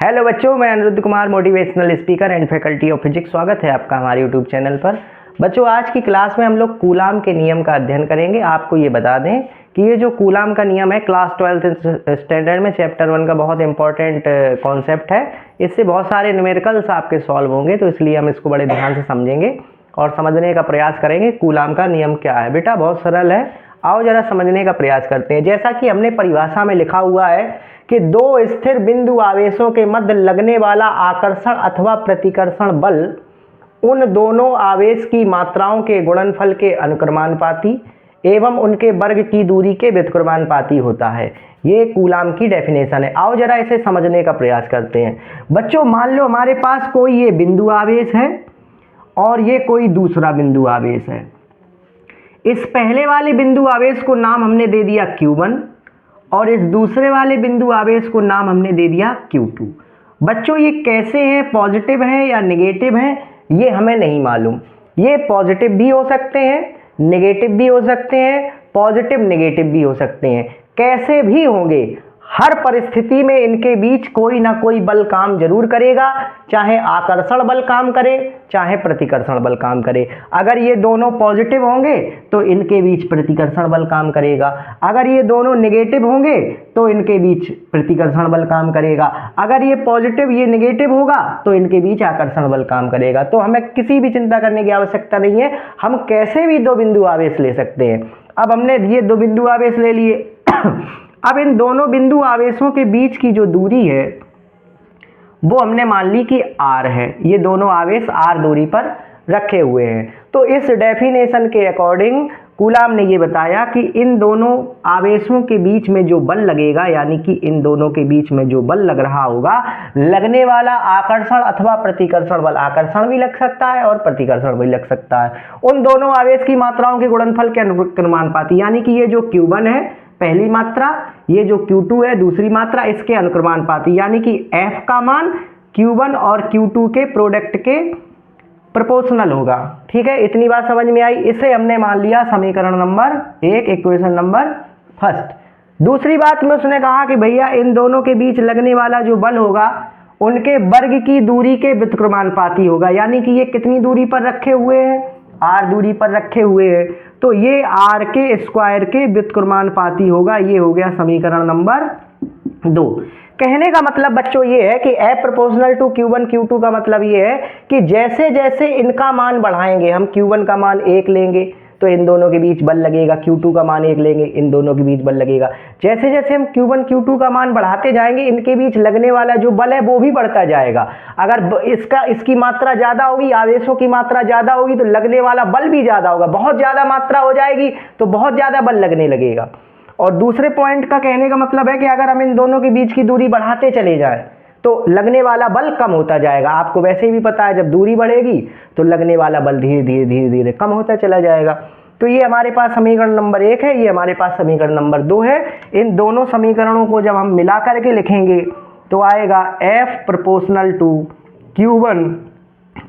Hello बच्चों, मैं Aniruddh Kumar, motivational speaker and faculty of physics. स्वागत है आपका हमारे यूट्यूब चैनल पर। बच्चों, आज की क्लास में हम लोग कूलाम के नियम का अध्ययन करेंगे। आपको ये बता दें कि ये जो कूलाम का नियम है क्लास 12th स्टैंडर्ड में चैप्टर 1 का बहुत इंपॉर्टेंट कॉन्सेप्ट है। इससे बहुत सारे न्यूमेरिकल्स आपके सॉल्व होंगे, तो इसलिए हम इसको बड़े ध्यान से समझेंगे और समझने का प्रयास करेंगे। कूलाम का नियम क्या है बेटा? बहुत सरल है, आओ जरा समझने का प्रयास करते हैं। जैसा कि हमने परिभाषा में लिखा हुआ है कि दो स्थिर बिंदु आवेशों के मध्य लगने वाला आकर्षण अथवा प्रतिकर्षण बल उन दोनों आवेश की मात्राओं के गुणनफल के अनुक्रमानुपाती एवं उनके वर्ग की दूरी के व्युत्क्रमानुपाती होता है। ये कूलाम की डेफिनेशन है। आओ जरा इसे समझने का प्रयास करते हैं। बच्चों, मान लो हमारे पास कोई ये बिंदु आवेश है और ये कोई दूसरा बिंदु आवेश है। इस पहले वाले बिंदु आवेश को नाम हमने दे दिया Q1 और इस दूसरे वाले बिंदु आवेश को नाम हमने दे दिया Q2। बच्चों, ये कैसे हैं, पॉजिटिव है या नेगेटिव है, ये हमें नहीं मालूम। ये पॉजिटिव भी हो सकते हैं, नेगेटिव भी हो सकते हैं, पॉजिटिव नेगेटिव भी हो सकते हैं। कैसे भी होंगे, हर परिस्थिति में इनके बीच कोई ना कोई बल काम जरूर करेगा, चाहे आकर्षण बल काम करे चाहे प्रतिकर्षण बल काम करे। अगर ये दोनों पॉजिटिव होंगे तो इनके बीच प्रतिकर्षण बल काम करेगा, अगर ये दोनों नेगेटिव होंगे तो इनके बीच प्रतिकर्षण बल काम करेगा, अगर ये पॉजिटिव ये नेगेटिव होगा तो इनके बीच आकर्षण बल काम करेगा। तो हमें किसी भी चिंता करने की आवश्यकता नहीं है, हम कैसे भी दो बिंदु आवेश ले सकते हैं। अब हमने ये दो बिंदु आवेश ले लिए। अब इन दोनों बिंदु आवेशों के बीच की जो दूरी है वो हमने मान ली कि r है। ये दोनों आवेश r दूरी पर रखे हुए हैं। तो इस डेफिनेशन के अकॉर्डिंग कूलाम ने ये बताया कि इन दोनों आवेशों के बीच में जो बल लगेगा, यानी कि इन दोनों के बीच में जो बल लग रहा होगा, लगने वाला आकर्षण अथवा प्रतिकर्षण बल, आकर्षण भी लग सकता है और प्रतिकर्षण भी लग सकता है, उन दोनों आवेश की मात्राओं के गुणनफल के अनुक्रमानुपाती, यानी कि ये जो Q1 है पहली मात्रा, ये जो Q2 है दूसरी मात्रा, इसके अनुक्रमानुपाती, यानी कि F का मान Q1 और Q2 के प्रोडक्ट के प्रोपोर्शनल होगा। ठीक है, इतनी बात समझ में आई। इसे हमने मान लिया समीकरण नंबर 1, इक्वेशन नंबर फर्स्ट। दूसरी बात में उसने कहा कि भैया इन दोनों के बीच लगने वाला जो बल होगा उनके वर्ग की दूरी के व्युत्क्रमानुपाती होगा, यानी कि ये कितनी दूरी पर रखे हुए हैं, r दूरी पर रखे हुए हैं, तो ये r के स्क्वायर के व्युत्क्रमानुपाती होगा। ये हो गया समीकरण नंबर 2। कहने का मतलब बच्चों ये है कि F proportional to Q1 Q2 का मतलब ये है कि जैसे जैसे इनका मान बढ़ाएंगे, हम Q1 का मान 1 लेंगे तो इन दोनों के बीच बल लगेगा, Q2 का मान 1 लेंगे इन दोनों के बीच बल लगेगा। जैसे जैसे हम Q1 Q2 का मान बढ़ाते जाएंगे, इनके बीच लगने वाला जो बल है वो भी बढ़ता जाएगा। अगर इसकी मात्रा ज़्यादा होगी, आवेशों की मात्रा ज़्यादा होगी तो लगने वाला बल भी ज़्यादा होगा। बहुत ज़्यादा मात्रा हो जाएगी तो बहुत ज़्यादा बल लगने लगेगा। और दूसरे पॉइंट का कहने का मतलब है कि अगर हम इन दोनों के बीच की दूरी बढ़ाते चले जाएं तो लगने वाला बल कम होता जाएगा। आपको वैसे भी पता है जब दूरी बढ़ेगी तो लगने वाला बल धीरे धीरे धीरे धीरे कम होता चला जाएगा। तो ये हमारे पास समीकरण नंबर 1 है, ये हमारे पास समीकरण नंबर 2 है। इन दोनों समीकरणों को जब हम मिला करके लिखेंगे तो आएगा F proportional to Q1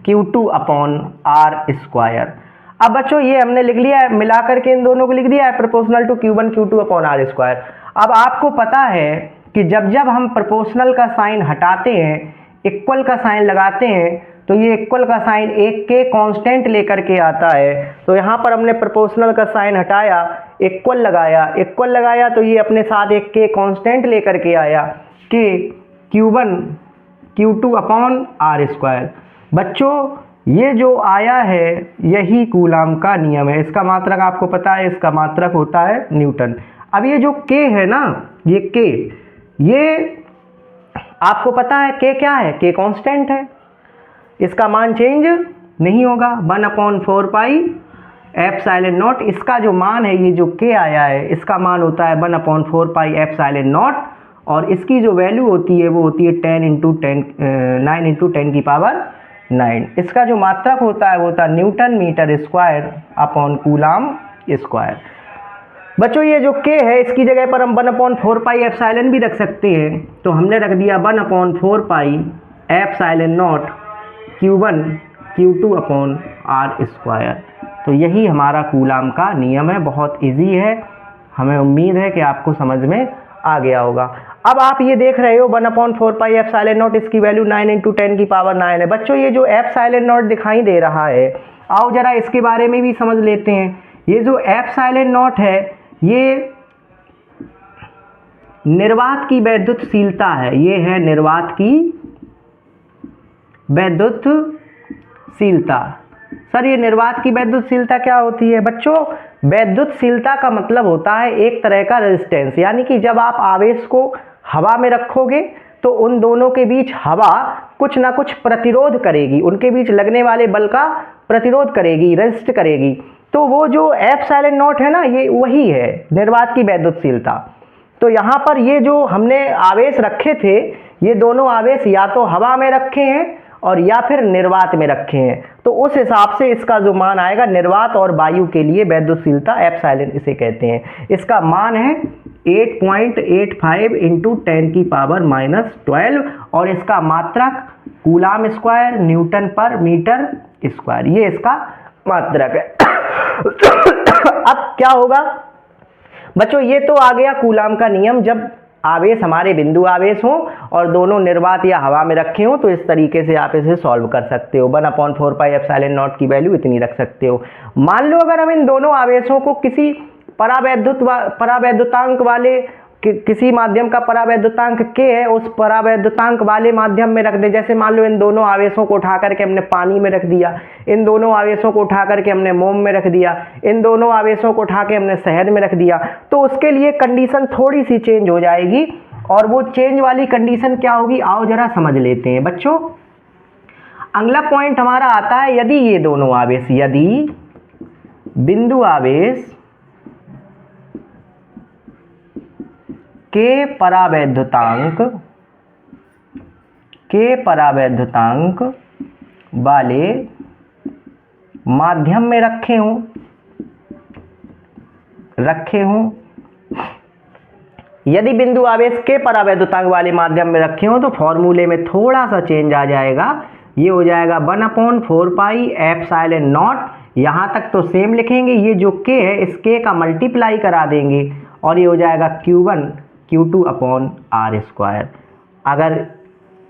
Q2 upon r square. अब बच्चों ये हमने लिख लिया है, मिला करके इन दोनों को लिख दिया है proportional to Q1 Q2 upon r square. अब आपको पता है कि जब जब हम प्रोपोर्शनल का साइन हटाते हैं, इक्वल का साइन लगाते हैं, तो ये इक्वल का साइन एक के कांस्टेंट लेकर के आता है। तो यहाँ पर हमने प्रोपोर्शनल का साइन हटाया, इक्वल लगाया तो ये अपने साथ एक के कांस्टेंट लेकर के आया कि Q1 Q2 upon r square. बच्चों ये जो आया है यही कूलाम का नियम है। इसका मात्रक आपको पता है, इसका मात्रक होता है न्यूटन। अब ये जो K है ना, ये K, ये आपको पता है K क्या है? K कांस्टेंट है, इसका मान चेंज नहीं होगा। 1/4 पाई एप्सिलॉन नॉट, इसका जो मान है, ये जो K आया है इसका मान होता है 1/4 पाई एप्सिलॉन नॉट, और इसकी जो वैल्यू होती है वो होती है 9 × 10 की पावर 9। इसका जो मात्रक होता है वो होता है newton metre square upon coulomb square. बच्चों ये जो K है इसकी जगह पर हम 1/4 पाई एप्सिलॉन भी रख सकते हैं, तो हमने रख दिया 1/4 pi epsilon not Q1 Q2 upon r square. तो यही हमारा कूलाम का नियम है, बहुत इजी है। हमें उम्मीद है कि आपको समझ में आ गया होगा। अब आप ये देख रहे हो 1/4 एप्सिलॉन नॉट, इसकी वैल्यू 9 × 10⁻⁹ है। बच्चों ये जो एप्सिलॉन नॉट दिखाई दे रहा है, आओ जरा इसके बारे में भी समझ लेते हैं। ये जो एप्सिलॉन नॉट है ये निर्वात की वैद्युतशीलता है, ये है निर्वात की वैद्युतशीलता। सर ये निर्वात की वैद्युतशीलता क्या होती है? बच्चों वैद्युतशीलता का मतलब होता है एक तरह का रेजिस्टेंस, यानी कि जब आप आवेश को हवा में रखोगे तो उन दोनों के बीच हवा कुछ ना कुछ प्रतिरोध करेगी, उनके बीच लगने वाले बल का प्रतिरोध करेगी, रेजिस्ट करेगी। तो वो जो एप्सिलॉन नॉट है ना, ये वही है निर्वात की वैद्युतशीलता। तो यहाँ पर ये जो हमने आवेश रखे थे, ये दोनों आवेश या तो हवा में रखे हैं और या फिर निर्वात में रखे हैं। तो उस हिसाब से इसका जो मान आएगा, निर्वात और वायु के लिए वैद्युतशीलता एप्सिलॉन इसे कहते हैं। इसका मान है 8.85 × 10⁻⁻12 और इसका मात्रक कूलाम स्क्वायर न्यूटन पर मीटर स्क्वायर, ये इसका मात्रक है। अब क्या होगा बच्चों, ये तो आ गया कूलाम का नियम। जब आवेश हमारे बिंदु आवेश हों और दोनों निर्वात या हवा में रखे हों तो इस तरीके से आप इसे सॉल्व कर सकते हो। 1/4 एप्सिलॉन नॉट की वैल्यू इतनी रख सकते हो। मान लो अगर हम इन दोनों आवेशों को किसी परावैद्युतांक वाले किसी माध्यम का परावैद्युतांक k है, उस परावैद्युतांक वाले माध्यम में रख दे। जैसे मान लो इन दोनों आवेशों को उठा करके हमने पानी में रख दिया, इन दोनों आवेशों को उठा करके हमने मोम में रख दिया, इन दोनों आवेशों को उठा के हमने शहद में रख दिया, तो उसके लिए कंडीशन थोड़ी सी चेंज हो जाएगी। और वो चेंज वाली कंडीशन क्या होगी, आओ जरा समझ लेते हैं। बच्चों अगला पॉइंट हमारा आता है, यदि ये दोनों आवेश, यदि बिंदु आवेश के परावैद्युतांक वाले माध्यम में रखे हों, यदि बिंदु आवेश के परावैद्युतांक वाले माध्यम में रखे हों तो फॉर्मूले में थोड़ा सा चेंज आ जाएगा। ये हो जाएगा 1/4 एप्सिलॉन नॉट। यहाँ तक तो सेम लिखेंगे, ये जो k है इस k का मल्टीप्लाई करा देंगे और ये हो जाएगा Q1 Q2/r²। अगर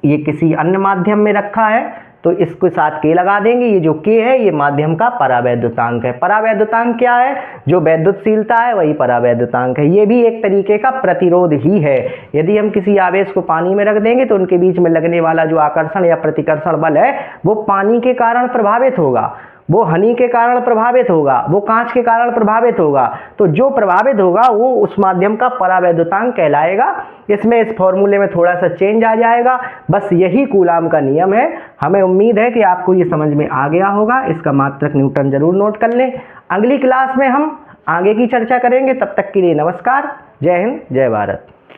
ये किसी अन्य माध्यम में रखा है तो इसके साथ k लगा देंगे। ये जो k है ये माध्यम का परावैद्युतांक है। परावैद्युतांक क्या है? जो वैद्युतशीलता है वही परावैद्युतांक है। ये भी एक तरीके का प्रतिरोध ही है। यदि हम किसी आवेश को पानी में रख देंगे तो उनके बीच में लगने वाला जो आकर्षण या प्रतिकर्षण बल है वो पानी के कारण प्रभावित होगा, वो हनी के कारण प्रभावित होगा, वो कांच के कारण प्रभावित होगा। तो जो प्रभावित होगा वो उस माध्यम का परावैद्युतांक कहलाएगा। इसमें इस फॉर्मूले में थोड़ा सा चेंज आ जाएगा। बस यही कूलाम का नियम है। हमें उम्मीद है कि आपको ये समझ में आ गया होगा। इसका मात्रक न्यूटन जरूर नोट कर लें। अगली क्लास में हम आगे की चर्चा करेंगे। तब तक के लिए नमस्कार। जय हिंद, जय भारत।